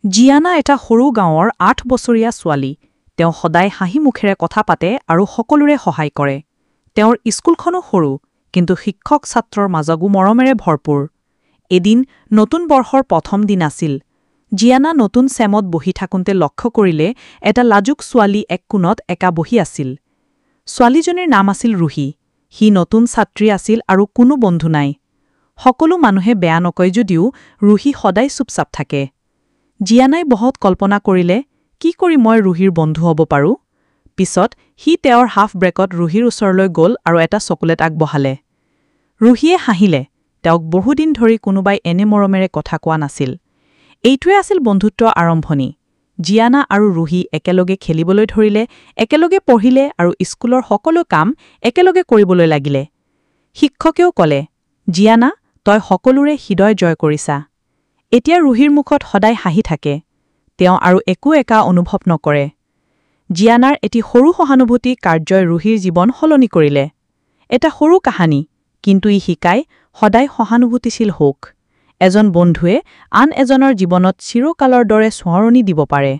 জিয়ানা এটা সৰু গাঁৱৰ ৮ বছৰীয়া ছোৱালী। তেওঁ সদায় হাঁহি মুখেৰে কথা পাতে আৰু সকলোৰে সহায় কৰে। তেওঁৰ স্কুলখনো সৰু, কিন্তু শিক্ষক-ছাত্ৰৰ মাজগো মৰমেৰে ভৰপূৰ। এদিন নতুন বৰ্ষৰ প্ৰথম দিন আছিল। জিয়ানা নতুন চেমত বহি থাকোঁতে লক্ষ্য কৰিলে এটা লাজুক ছোৱালী এক কোণত একা বহি আছিল। ছোৱালীজনীৰ নাম আছিল ৰুহি। সি নতুন ছাত্ৰী আছিল আৰু কোনো বন্ধু নাই। সকলো মানুহে বেয়া নকয় যদিও ৰুহি সদায় চুপচাপ থাকে। জিয়ানাই বহুত কল্পনা কৰিলে, কি কৰি মই ৰুহিৰ বন্ধু হ'ব পাৰোঁ? পিছত সি তেওঁৰ হাফ ব্ৰেকত ৰুহিৰ ওচৰলৈ গ'ল আৰু এটা চকলেট আগবঢ়ালে। ৰুহিয়ে হাঁহিলে। তেওঁক বহুদিন ধৰি কোনোবাই এনে মৰমেৰে কথা কোৱা নাছিল। এইটোৱে আছিল বন্ধুত্বৰ আৰম্ভণি। জিয়ানা আৰু ৰুহি একেলগে খেলিবলৈ ধৰিলে, একেলগে পঢ়িলে আৰু স্কুলৰ সকলো কাম একেলগে কৰিবলৈ লাগিলে। শিক্ষকেও ক'লে, জিয়ানা, তই সকলোৰে হৃদয় জয় কৰিছা। এতিয়া ৰুহিৰ মুখত সদায় হাঁহি থাকে। তেওঁ আৰু একো একা অনুভৱ নকৰে। জিয়ানাৰ এটি সৰু সহানুভূতি কাৰ্যই ৰুহিৰ জীৱন সলনি কৰিলে। এটা সৰু কাহিনী, কিন্তু ই শিকায় সদায় সহানুভূতিশীল হওক। এজন বন্ধুৱে আন এজনৰ জীৱনত চিৰকালৰ দৰে সোঁৱৰণি দিব পাৰে।